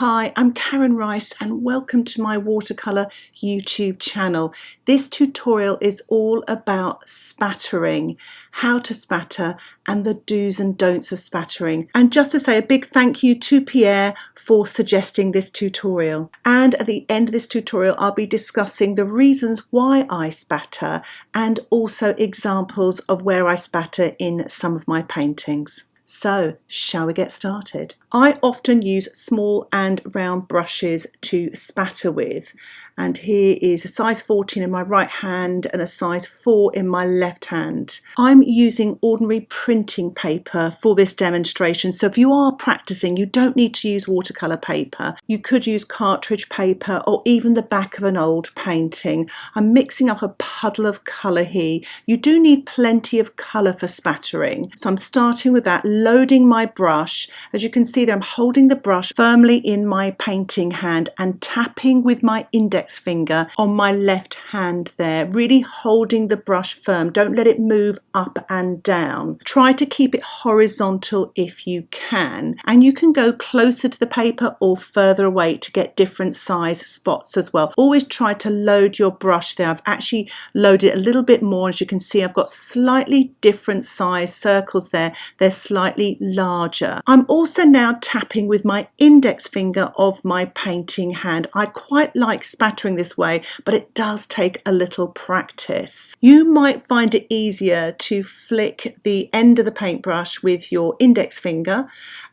Hi, I'm Karen Rice and welcome to my watercolour YouTube channel. This tutorial is all about spattering, how to spatter and the do's and don'ts of spattering. And just to say a big thank you to Pierre for suggesting this tutorial. And at the end of this tutorial I'll be discussing the reasons why I spatter and also examples of where I spatter in some of my paintings. So, shall we get started? I often use small and round brushes to spatter with, and here is a size 14 in my right hand and a size 4 in my left hand. I'm using ordinary printing paper for this demonstration, so if you are practicing you don't need to use watercolour paper. You could use cartridge paper or even the back of an old painting. I'm mixing up a puddle of colour here. You do need plenty of colour for spattering, so I'm starting with that, loading my brush. As you can see there, I'm holding the brush firmly in my painting hand and tapping with my index finger on my left hand there, really holding the brush firm. Don't let it move up and down. Try to keep it horizontal if you can, and you can go closer to the paper or further away to get different size spots as well. Always try to load your brush there. I've actually loaded it a little bit more. As you can see, I've got slightly different size circles there. They're slightly larger. I'm also now tapping with my index finger of my painting hand. I quite like spattering this way, but it does take a little practice. You might find it easier to flick the end of the paintbrush with your index finger.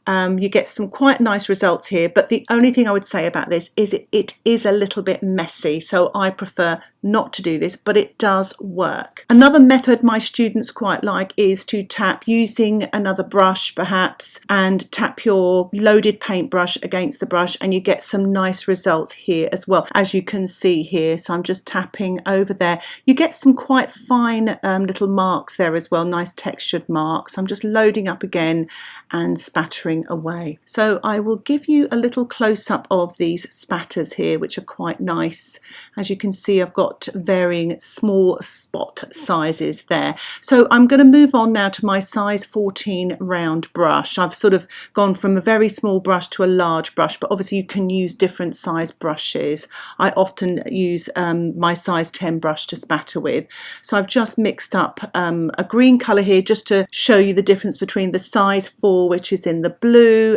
You get some quite nice results here, but the only thing I would say about this is it is a little bit messy, so I prefer not to do this, but it does work. Another method my students quite like is to tap using another brush perhaps, and tap your loaded paintbrush against the brush, and you get some nice results here as well, as you can see here. So I'm just tapping over there. You get some quite fine little marks there as well, nice textured marks. I'm just loading up again and spattering away. So I will give you a little close-up of these spatters here, which are quite nice. As you can see, I've got varying small spot sizes there. So I'm going to move on now to my size 14 round brush. I've sort of gone from a very small brush to a large brush, but obviously you can use different size brushes. I often use my size 10 brush to spatter with. So I've just mixed up a green colour here just to show you the difference between the size 4, which is in the blue,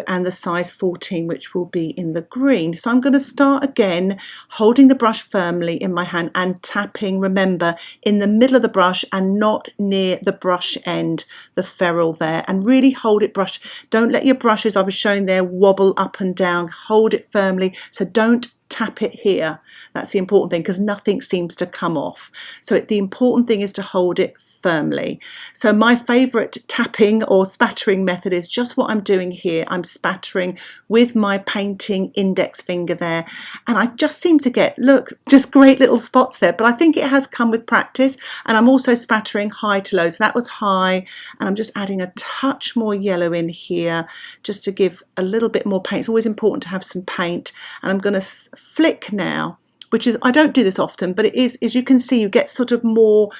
and the size 14, which will be in the green. So I'm going to start again holding the brush firmly in my hand and tapping, remember, in the middle of the brush and not near the brush end, the ferrule there, and really hold it brush. Don't let your brush, as I was showing there, wobble up and down. Hold it firmly, so don't tap it here. That's the important thing, because nothing seems to come off. So the important thing is to hold it firmly. So my favourite tapping or spattering method is just what I'm doing here. I'm spattering with my painting index finger there, and I just seem to get, look, just great little spots there, but I think it has come with practice. And I'm also spattering high to low, so that was high, and I'm just adding a touch more yellow in here just to give a little bit more paint. It's always important to have some paint, and I'm going to flick now, which is, I don't do this often, but it is, as you can see, you get sort of more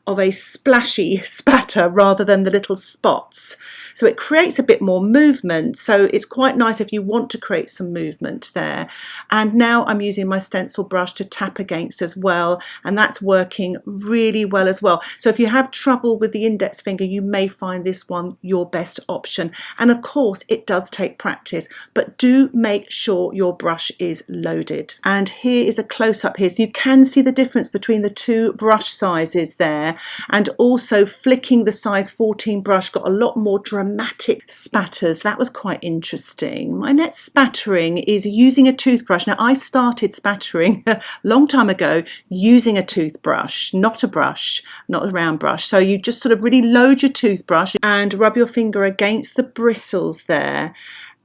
of a splashy spatter rather than the little spots. So it creates a bit more movement. So it's quite nice if you want to create some movement there. And now I'm using my stencil brush to tap against as well, and that's working really well as well. So if you have trouble with the index finger, you may find this one your best option. And of course, it does take practice, but do make sure your brush is loaded. And here is a close-up here, so you can see the difference between the two brush sizes there. And also flicking the size 14 brush got a lot more dramatic spatters. That was quite interesting. My next spattering is using a toothbrush. Now I started spattering a long time ago using a toothbrush, not a brush, not a round brush. So you just sort of really load your toothbrush and rub your finger against the bristles there,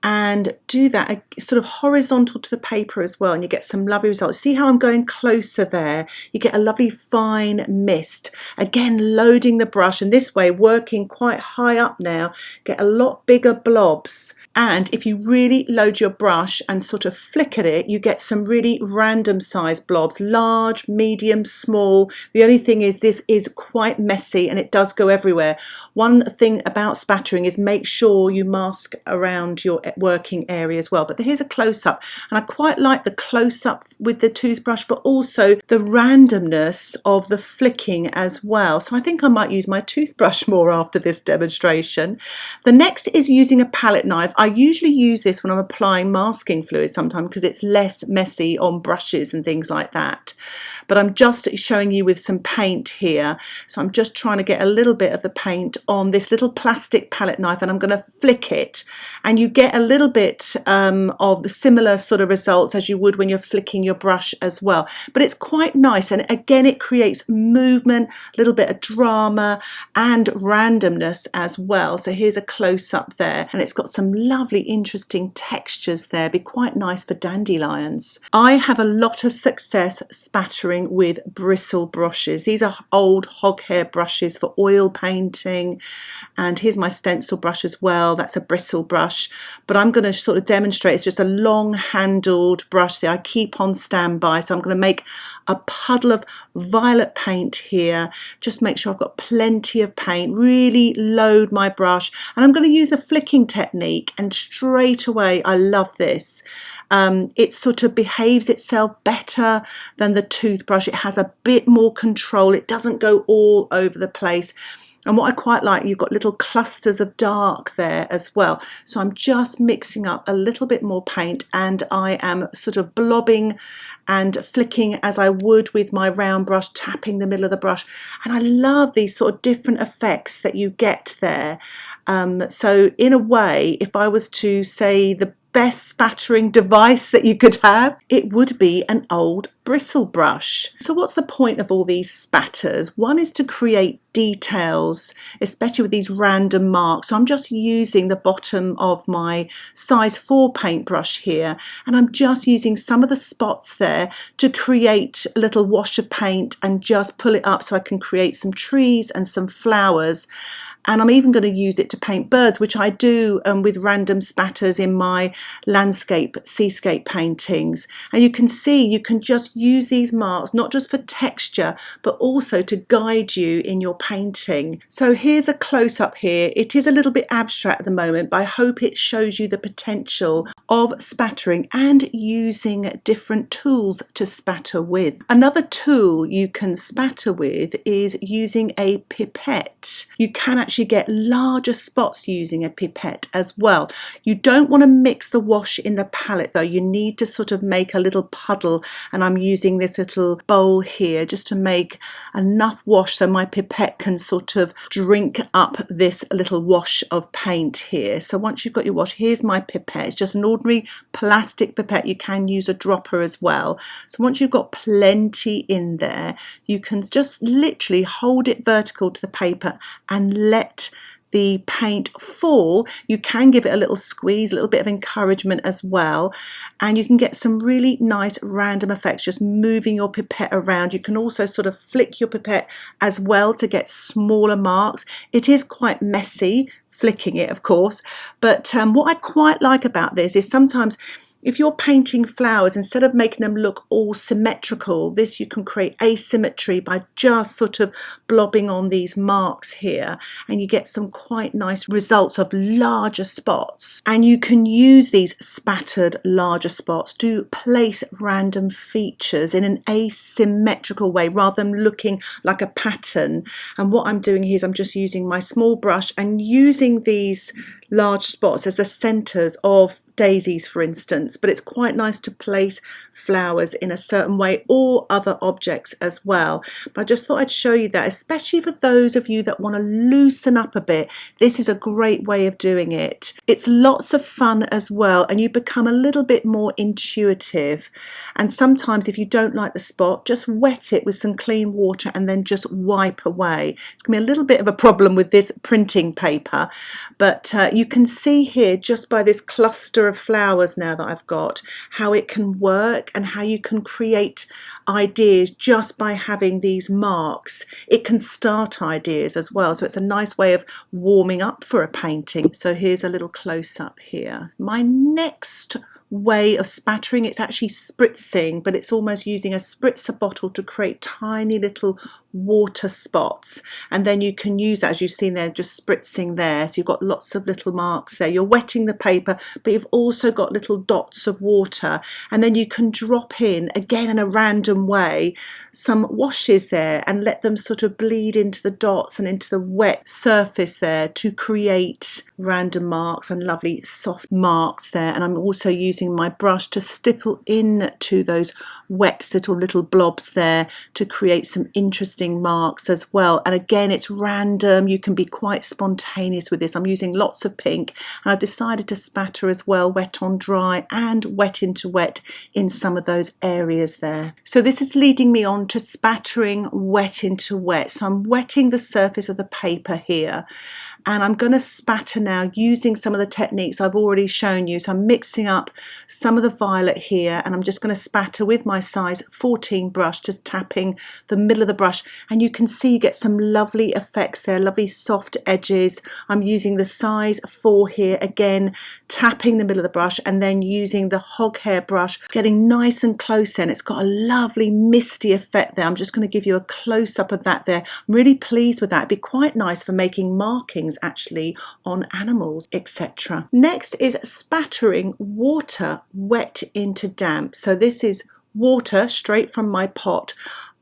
and do that sort of horizontal to the paper as well, and you get some lovely results. See how I'm going closer there? You get a lovely fine mist. Again, loading the brush, and this way working quite high up now, get a lot bigger blobs. And if you really load your brush and sort of flick at it, you get some really random size blobs, large, medium, small. The only thing is this is quite messy and it does go everywhere. One thing about spattering is make sure you mask around your working area as well. But here's a close-up, and I quite like the close-up with the toothbrush, but also the randomness of the flicking as well. So I think I might use my toothbrush more after this demonstration. The next is using a palette knife. I usually use this when I'm applying masking fluid sometimes because it's less messy on brushes and things like that. But I'm just showing you with some paint here. So I'm just trying to get a little bit of the paint on this little plastic palette knife, and I'm going to flick it, and you get a little bit of the similar sort of results as you would when you're flicking your brush as well. But it's quite nice, and again it creates movement, a little bit of drama and randomness as well. So here's a close-up there, and it's got some lovely interesting textures there. Be quite nice for dandelions. I have a lot of success spattering with bristle brushes. These are old hog hair brushes for oil painting, and here's my stencil brush as well. That's a bristle brush, but I'm going to sort of demonstrate. It's just a long handled brush that I keep on standby. So I'm going to make a puddle of violet paint here. Just make sure I've got plenty of paint, really load my brush, and I'm going to use a flicking technique, and straight away I love this. It sort of behaves itself better than the toothbrush. It has a bit more control. It doesn't go all over the place. And what I quite like, you've got little clusters of dark there as well. So I'm just mixing up a little bit more paint, and I am sort of blobbing and flicking as I would with my round brush, tapping the middle of the brush. And I love these sort of different effects that you get there. So in a way, if I was to say the best spattering device that you could have, it would be an old bristle brush. So what's the point of all these spatters? One is to create details, especially with these random marks. So I'm just using the bottom of my size 4 paintbrush here, and I'm just using some of the spots there to create a little wash of paint and just pull it up so I can create some trees and some flowers. And I'm even going to use it to paint birds, which I do with random spatters in my landscape, seascape paintings. And you can see, you can just use these marks, not just for texture, but also to guide you in your painting. So here's a close-up here. It is a little bit abstract at the moment, but I hope it shows you the potential of spattering and using different tools to spatter with. Another tool you can spatter with is using a pipette. You can actually get larger spots using a pipette as well. You don't want to mix the wash in the palette though. You need to sort of make a little puddle, and I'm using this little bowl here just to make enough wash so my pipette can sort of drink up this little wash of paint here. So once you've got your wash, here's my pipette. It's just an ordinary plastic pipette. You can use a dropper as well. So once you've got plenty in there, you can just literally hold it vertical to the paper and let the paint fall. You can give it a little squeeze, a little bit of encouragement as well, and you can get some really nice random effects just moving your pipette around. You can also sort of flick your pipette as well to get smaller marks. It is quite messy flicking it, of course, but what I quite like about this is sometimes if you're painting flowers, instead of making them look all symmetrical, this you can create asymmetry by just sort of blobbing on these marks here, and you get some quite nice results of larger spots. And you can use these spattered larger spots to place random features in an asymmetrical way rather than looking like a pattern. And what I'm doing here is I'm just using my small brush and using these large spots as the centres of daisies, for instance, but it's quite nice to place flowers in a certain way or other objects as well. But I just thought I'd show you that, especially for those of you that want to loosen up a bit. This is a great way of doing it. It's lots of fun as well, and you become a little bit more intuitive. And sometimes if you don't like the spot, just wet it with some clean water and then just wipe away. It's going to be a little bit of a problem with this printing paper, but you can see here just by this cluster of flowers now that I've got how it can work and how you can create ideas just by having these marks. It can start ideas as well, so it's a nice way of warming up for a painting. So here's a little close-up here. My next way of spattering, it's actually spritzing, but it's almost using a spritzer bottle to create tiny little water spots, and then you can use that, as you've seen there, just spritzing there, so you've got lots of little marks there. You're wetting the paper, but you've also got little dots of water, and then you can drop in again in a random way some washes there and let them sort of bleed into the dots and into the wet surface there to create random marks and lovely soft marks there. And I'm also using my brush to stipple into those wet little blobs there to create some interesting marks as well. And again, it's random. You can be quite spontaneous with this. I'm using lots of pink, and I've decided to spatter as well, wet on dry and wet into wet in some of those areas there. So this is leading me on to spattering wet into wet. So I'm wetting the surface of the paper here, and I'm going to spatter now using some of the techniques I've already shown you. So I'm mixing up some of the violet here, and I'm just going to spatter with my size 14 brush, just tapping the middle of the brush, and you can see you get some lovely effects there, lovely soft edges. I'm using the size 4 here, again tapping the middle of the brush, and then using the hog hair brush, getting nice and close then. It's got a lovely misty effect there. I'm just going to give you a close-up of that there. I'm really pleased with that. It'd be quite nice for making markings actually on animals, etc. Next is spattering water wet into damp. So this is water straight from my pot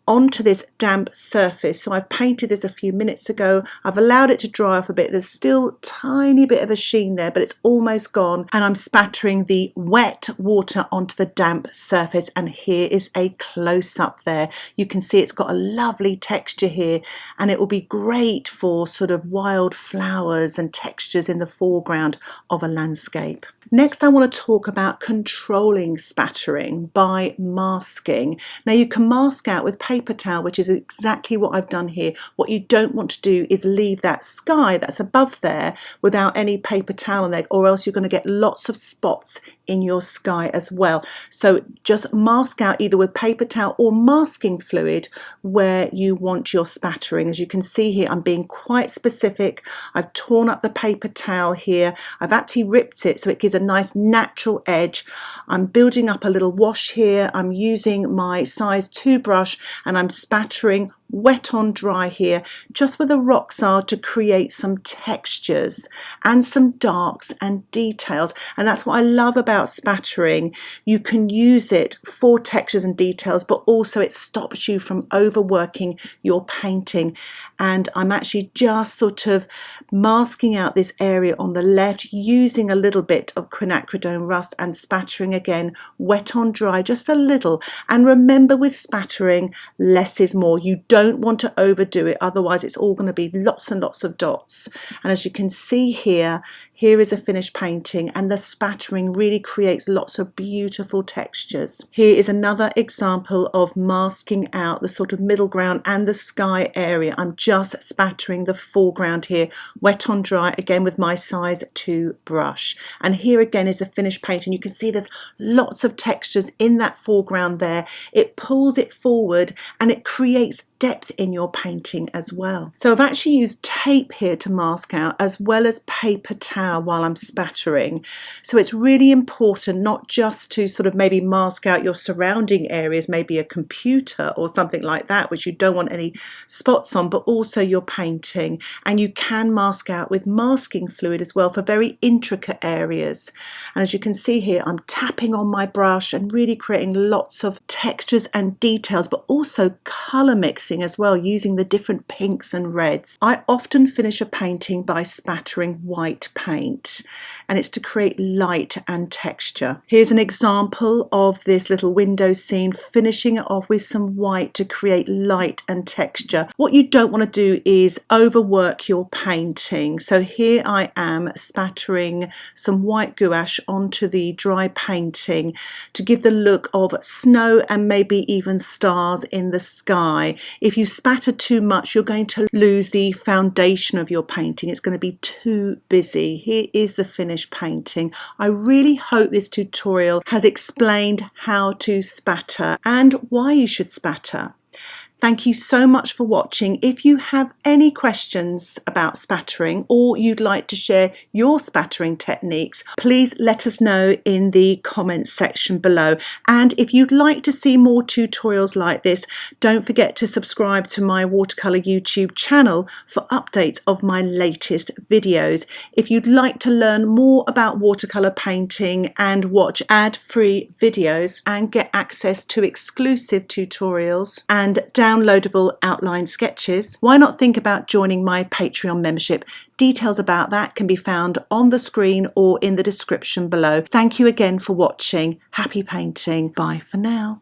onto this damp surface. So I've painted this a few minutes ago. I've allowed it to dry off a bit. There's still a tiny bit of a sheen there, but it's almost gone. And I'm spattering the wet water onto the damp surface. And here is a close-up there. You can see it's got a lovely texture here, and it will be great for sort of wild flowers and textures in the foreground of a landscape. Next, I want to talk about controlling spattering by masking. Now, you can mask out with paper towel, which is exactly what I've done here. What you don't want to do is leave that sky that's above there without any paper towel on there, or else you're going to get lots of spots in your sky as well. So just mask out either with paper towel or masking fluid where you want your spattering. As you can see here, I'm being quite specific. I've torn up the paper towel here. I've actually ripped it so it gives a nice natural edge. I'm building up a little wash here. I'm using my size 2 brush, and I'm spattering wet on dry here, just where the rocks are, to create some textures and some darks and details. And that's what I love about spattering. You can use it for textures and details, but also it stops you from overworking your painting. And I'm actually just sort of masking out this area on the left, using a little bit of quinacridone rust and spattering again wet on dry, just a little. And remember, with spattering, less is more. You don't want to overdo it, otherwise it's all going to be lots and lots of dots. And as you can see here, here is a finished painting, and the spattering really creates lots of beautiful textures. Here is another example of masking out the sort of middle ground and the sky area. I'm just spattering the foreground here, wet on dry, again with my size 2 brush. And here again is the finished painting. You can see there's lots of textures in that foreground there. It pulls it forward and it creates depth in your painting as well. So I've actually used tape here to mask out, as well as paper towel while I'm spattering. So it's really important not just to sort of maybe mask out your surrounding areas, maybe a computer or something like that, which you don't want any spots on, but also your painting. And you can mask out with masking fluid as well for very intricate areas. And as you can see here, I'm tapping on my brush and really creating lots of textures and details, but also colour mixing as well, using the different pinks and reds. I often finish a painting by spattering white paint, and it's to create light and texture. Here's an example of this little window scene, finishing it off with some white to create light and texture. What you don't want to do is overwork your painting. So here I am spattering some white gouache onto the dry painting to give the look of snow and maybe even stars in the sky. If you spatter too much, you're going to lose the foundation of your painting. It's going to be too busy. Here is the finished painting. I really hope this tutorial has explained how to spatter and why you should spatter. Thank you so much for watching. If you have any questions about spattering or you'd like to share your spattering techniques, please let us know in the comments section below. And if you'd like to see more tutorials like this, don't forget to subscribe to my Watercolour YouTube channel for updates of my latest videos. If you'd like to learn more about watercolour painting and watch ad-free videos and get access to exclusive tutorials and downloadable outline sketches, why not think about joining my Patreon membership? Details about that can be found on the screen or in the description below. Thank you again for watching. Happy painting. Bye for now.